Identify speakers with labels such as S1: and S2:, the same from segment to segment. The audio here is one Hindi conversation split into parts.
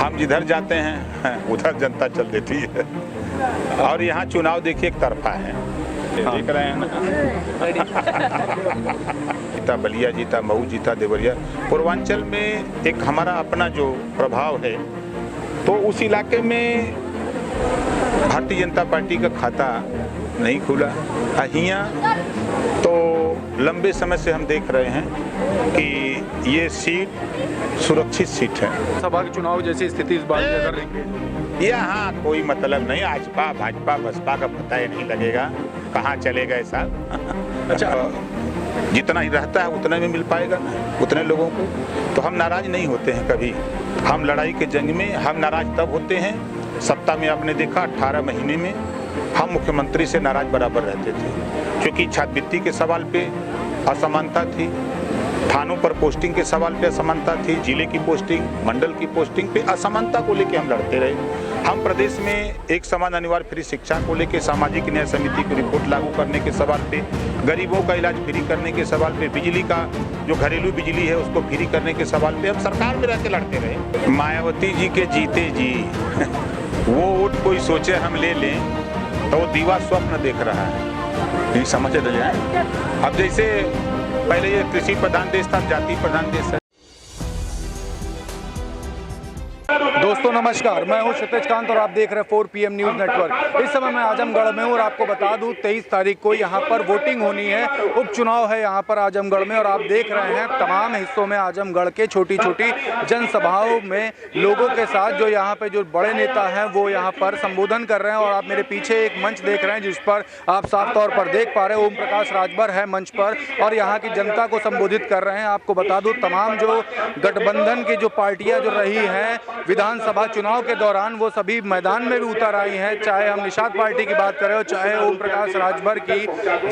S1: हम जिधर जाते हैं उधर जनता चल देती है। और यहाँ चुनाव देखिए एक तरफा है, देख रहे हैं ना। जीता बलिया, जीता मऊ, जीता देवरिया। पूर्वांचल में एक हमारा अपना जो प्रभाव है, तो उस इलाके में भारतीय जनता पार्टी का खाता नहीं खुला। यहाँ तो लंबे समय से हम देख रहे हैं कि ये सीट सुरक्षित सीट है।
S2: सभा के चुनाव जैसी स्थिति इस बार कर रही है।
S1: यहाँ कोई मतलब नहीं, आजपा भाजपा बसपा का पता ही नहीं लगेगा कहाँ चलेगा ऐसा।
S2: अच्छा,
S1: जितना ही रहता है उतना में मिल पाएगा ना उतने लोगों को। तो हम नाराज नहीं होते हैं कभी। हम लड़ाई के जंग में हम नाराज तब होते हैं, सत्ता में आपने देखा 18 महीने में हम मुख्यमंत्री से नाराज बराबर रहते थे, क्योंकि छात्रवृत्ति के सवाल पे असमानता थी, थानों पर पोस्टिंग के सवाल पे असमानता थी, जिले की पोस्टिंग, मंडल की पोस्टिंग पे असमानता को लेके हम लड़ते रहे। हम प्रदेश में एक समान अनिवार्य फ्री शिक्षा को लेके, सामाजिक न्याय समिति की रिपोर्ट लागू करने के सवाल पे, गरीबों का इलाज फ्री करने के सवाल पे, बिजली का जो घरेलू बिजली है उसको फ्री करने के सवाल पे हम सरकार में रह के लड़ते रहे। मायावती जी के जीते जी वो वोट कोई सोचे हम ले लें तो वो दीवा स्वप्न देख रहा है, नहीं समझ रहे हैं। अब जैसे पहले ये कृषि प्रधान देश था, जाति प्रधान देश है।
S2: दोस्तों नमस्कार, मैं हूं क्षितिज कांत और आप देख रहे हैं 4 PM न्यूज़ नेटवर्क। इस समय मैं आजमगढ़ में हूं और आपको बता दूं 23 तारीख को यहां पर वोटिंग होनी है। उपचुनाव है यहां पर आजमगढ़ में और आप देख रहे हैं तमाम हिस्सों में आजमगढ़ के छोटी छोटी जनसभाओं में लोगों के साथ जो यहां पे जो बड़े नेता हैं वो यहां पर संबोधन कर रहे हैं। और आप मेरे पीछे एक मंच देख रहे हैं जिस पर आप साफ तौर पर देख पा रहे हैं ओम प्रकाश राजभर है मंच पर और यहाँ की जनता को संबोधित कर रहे हैं। आपको बता दूं तमाम जो गठबंधन की जो पार्टियां जो रही हैं विधानसभा चुनाव के दौरान वो सभी मैदान में भी उतर आई हैं, चाहे हम निषाद पार्टी की बात करें और चाहे ओम प्रकाश राजभर की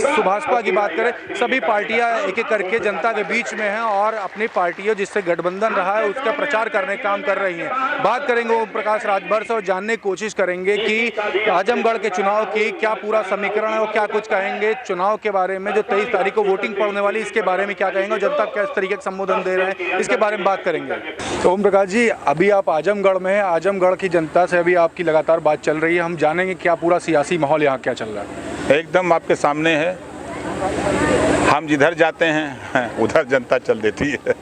S2: सुभाषपा की बात करें, सभी पार्टियां एक एक करके जनता के बीच में हैं और अपनी पार्टियों जिससे गठबंधन रहा है उसका प्रचार करने का काम कर रही हैं। बात करेंगे ओम प्रकाश राजभर से और जानने की कोशिश करेंगे कि आजमगढ़ के चुनाव की क्या पूरा समीकरण है और क्या कुछ कहेंगे चुनाव के बारे में। जो 23 तारीख को वोटिंग पड़ने वाली इसके बारे में क्या कहेंगे और जनता किस तरीके से संबोधन दे रहे हैं इसके बारे में बात करेंगे। तो ओम प्रकाश जी, अभी आप आजमगढ़ में है, आजमगढ़ की जनता से अभी आपकी लगातार बात चल रही है, हम जानेंगे क्या पूरा सियासी माहौल यहाँ क्या चल रहा है।
S1: एकदम आपके सामने है, हम जिधर जाते हैं उधर जनता चल देती है।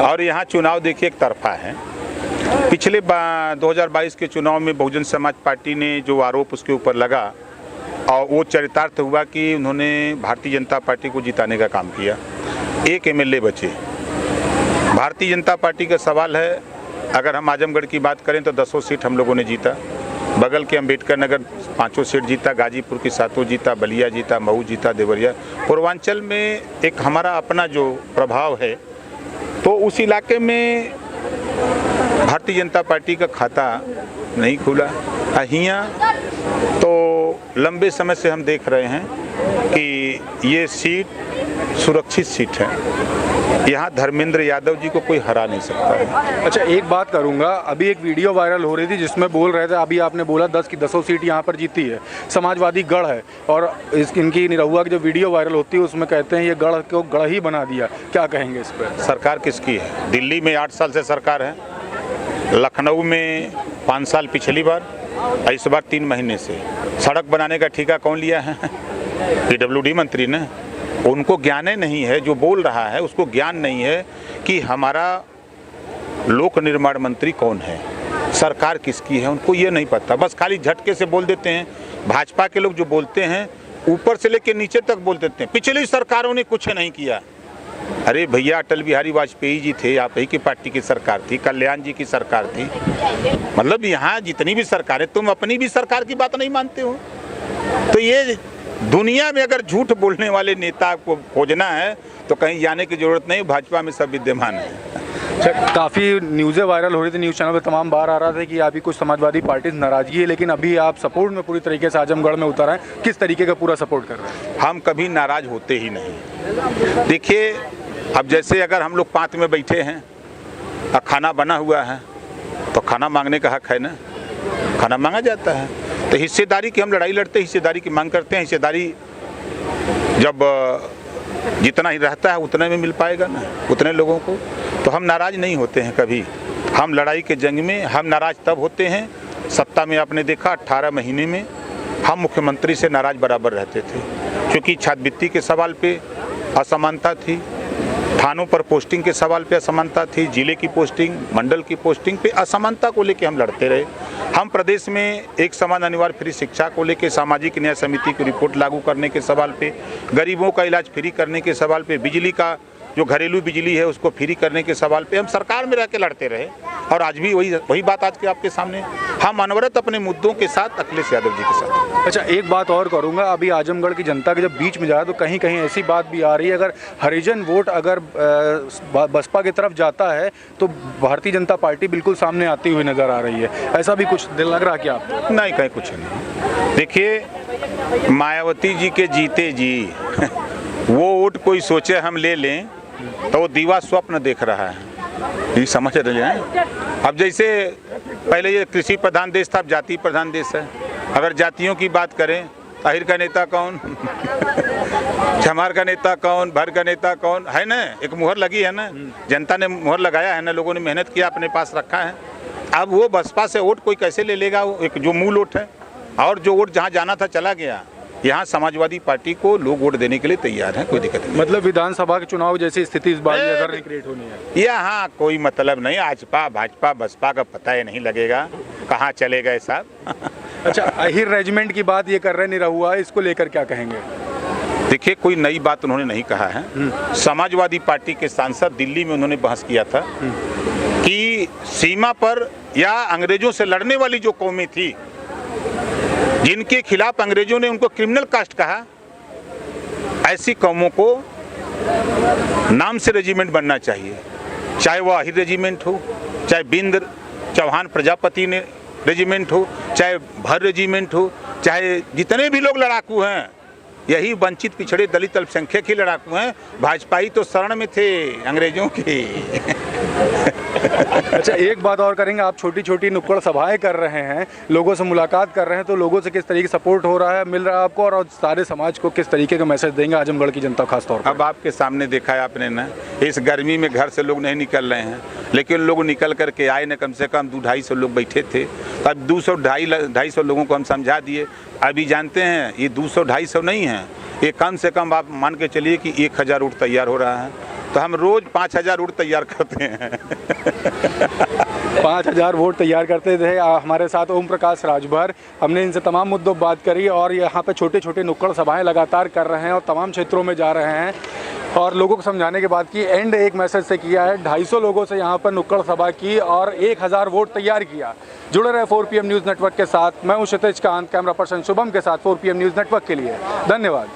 S1: और यहाँ चुनाव देखिए एक तरफा है। पिछले 2022 के चुनाव में बहुजन समाज पार्टी ने जो आरोप उसके ऊपर लगा और वो चरितार्थ हुआ कि उन्होंने भारतीय जनता पार्टी को जिताने का काम किया। एक MLA बचे। भारतीय जनता पार्टी का सवाल है, अगर हम आजमगढ़ की बात करें तो 10 सीट हम लोगों ने जीता, बगल के अम्बेडकर नगर 5 सीट जीता, गाजीपुर की 7 जीता, बलिया जीता, मऊ जीता, देवरिया। पूर्वांचल में एक हमारा अपना जो प्रभाव है, तो उस इलाके में भारतीय जनता पार्टी का खाता नहीं खुला। यहाँ तो लंबे समय से हम देख रहे हैं कि ये सीट सुरक्षित सीट है। यहाँ धर्मेंद्र यादव जी को कोई हरा नहीं सकता है।
S2: अच्छा, एक बात करूंगा, अभी एक वीडियो वायरल हो रही थी जिसमें बोल रहे थे, अभी आपने बोला 10 की 10 सीट यहाँ पर जीती है, समाजवादी गढ़ है और इनकी निरहुआ की जो वीडियो वायरल होती है उसमें कहते हैं ये गढ़ को गढ़ ही बना दिया, क्या कहेंगे इस पर?
S1: सरकार किसकी है? दिल्ली में 8 साल से सरकार है, लखनऊ में 5 साल पिछली बार, इस बार 3 महीने से। सड़क बनाने का ठेका कौन लिया है? PWD मंत्री ने। उनको ज्ञान नहीं है, जो बोल रहा है उसको ज्ञान नहीं है कि हमारा लोक निर्माण मंत्री कौन है, सरकार किसकी है, उनको ये नहीं पता। बस खाली झटके से बोल देते हैं। भाजपा के लोग जो बोलते हैं ऊपर से लेकर नीचे तक बोल देते हैं, पिछली सरकारों ने कुछ नहीं किया। अरे भैया, अटल बिहारी वाजपेयी जी थे, आप ही की पार्टी की सरकार थी, कल्याण जी की सरकार थी। मतलब यहाँ जितनी भी सरकार है, तुम अपनी भी सरकार की बात नहीं मानते हो। तो ये दुनिया में अगर झूठ बोलने वाले नेता को खोजना है तो कहीं जाने की जरूरत नहीं, भाजपा में सब विद्यमान है।
S2: काफ़ी न्यूज़ें वायरल हो रही थी, न्यूज़ चैनल पे तमाम बार आ रहा था कि अभी कुछ समाजवादी पार्टी नाराजगी है, लेकिन अभी आप सपोर्ट में पूरी तरीके से आजमगढ़ में उतर आए, किस तरीके का पूरा सपोर्ट कर रहे हैं?
S1: हम कभी नाराज होते ही नहीं। देखिए, अब जैसे अगर हम लोग 5 में बैठे हैं और खाना बना हुआ है तो खाना मांगने का हक है ना, खाना मांगा जाता है। तो हिस्सेदारी की हम लड़ाई लड़ते हैं, हिस्सेदारी की मांग करते हैं। हिस्सेदारी जब जितना ही रहता है उतने में मिल पाएगा ना उतने लोगों को। तो हम नाराज नहीं होते हैं कभी। हम लड़ाई के जंग में हम नाराज तब होते हैं, सत्ता में आपने देखा 18 महीने में हम मुख्यमंत्री से नाराज बराबर रहते थे, क्योंकि छात्रवृत्ति के सवाल पे असमानता थी, थानों पर पोस्टिंग के सवाल पे असमानता थी, जिले की पोस्टिंग, मंडल की पोस्टिंग पे असमानता को लेकर हम लड़ते रहे। हम प्रदेश में एक समान अनिवार्य फ्री शिक्षा को लेकर, सामाजिक न्याय समिति की रिपोर्ट लागू करने के सवाल पे, गरीबों का इलाज फ्री करने के सवाल पे, बिजली का जो घरेलू बिजली है उसको फ्री करने के सवाल पे हम सरकार में रह के लड़ते रहे। और आज भी वही बात आज के आपके सामने, हम अनवरत अपने मुद्दों के साथ अखिलेश यादव जी के साथ।
S2: अच्छा, एक बात और करूंगा, अभी आजमगढ़ की जनता के जब बीच में जाए तो कहीं कहीं ऐसी बात भी आ रही है, अगर हरिजन वोट अगर बसपा की तरफ जाता है तो भारतीय जनता पार्टी बिल्कुल सामने आती हुई नजर आ रही है, ऐसा भी कुछ दिल लग रहा क्या आपको?
S1: नहीं, कहीं कुछ नहीं। देखिए, मायावती जी के जीते जी वो वोट कोई सोचे हम ले लें तो वो दीवा स्वप्न देख रहा है, ये समझ रहे हैं। अब जैसे पहले ये कृषि प्रधान देश था, अब जाति प्रधान देश है। अगर जातियों की बात करें, आहिर का नेता कौन चमार का नेता कौन, भर का नेता कौन है ना, एक मुहर लगी है ना, जनता ने मुहर लगाया है ना, लोगों ने मेहनत किया, अपने पास रखा है। अब वो बसपा से वोट कोई कैसे ले लेगा, वो एक जो मूल वोट है, और जो वोट जहाँ जाना था चला गया। यहाँ समाजवादी पार्टी को लोग वोट देने के लिए तैयार हैं, कोई दिक्कत नहीं।
S2: मतलब विधानसभा के चुनाव जैसी स्थिति इस बार अगर नहीं क्रिएट होनी है,
S1: यहाँ कोई मतलब नहीं, आजपा भाजपा बसपा का पता ही नहीं लगेगा कहाँ चले गए साहब।
S2: अच्छा, अहिर रेजिमेंट की बात ये कर रहे नहीं रहुआ, इसको लेकर क्या कहेंगे?
S1: देखिए, कोई नई बात उन्होंने नहीं कहा है। समाजवादी पार्टी के सांसद दिल्ली में उन्होंने बहस किया था कि सीमा पर या अंग्रेजों से लड़ने वाली जो कौमें थी, जिनके खिलाफ अंग्रेजों ने उनको क्रिमिनल कास्ट कहा, ऐसी कौमों को नाम से रेजिमेंट बनना चाहिए, चाहे वो आहिर रेजिमेंट हो, चाहे बिंद चौहान प्रजापति ने रेजिमेंट हो, चाहे भर रेजिमेंट हो, चाहे जितने भी लोग लड़ाकू हैं, यही वंचित पिछड़े दलित अल्पसंख्यक ही लड़ाकू हैं। भाजपाई तो शरण में थे अंग्रेजों के।
S2: अच्छा, एक बात और करेंगे, आप छोटी छोटी नुक्कड़ सभाएं कर रहे हैं, लोगों से मुलाकात कर रहे हैं, तो लोगों से किस तरीके सपोर्ट हो रहा है, मिल रहा है आपको, और सारे समाज को किस तरीके का मैसेज देंगे आजमगढ़ की जनता खास तौर पर?
S1: अब आपके सामने देखा है आपने ना, इस गर्मी में घर से लोग नहीं निकल रहे हैं, लेकिन लोग निकल करके आए न, कम से कम 200-250 लोग बैठे थे। अब 200-250 लोगों को हम समझा दिए। अभी जानते हैं ये 200-250 नहीं है, ये कम से कम आप मान के चलिए कि 1000 ऊँट तैयार हो रहा है, तो हम रोज 5000 ऊँट तैयार करते हैं।
S2: 5000 वोट तैयार करते थे। हमारे साथ ओम प्रकाश राजभर, हमने इनसे तमाम मुद्दों पर बात करी, और यहाँ पे छोटे छोटे नुक्कड़ सभाएं लगातार कर रहे हैं और तमाम क्षेत्रों में जा रहे हैं और लोगों को समझाने के बाद की एंड एक मैसेज से किया है। 250 लोगों से यहाँ पर नुक्कड़ सभा की और 1000 वोट तैयार किया। जुड़े रहे 4PM न्यूज़ नेटवर्क के साथ, मैं हूँ क्षितिज कांत, कैमरा पर्सन शुभम के साथ 4PM न्यूज़ नेटवर्क के लिए धन्यवाद।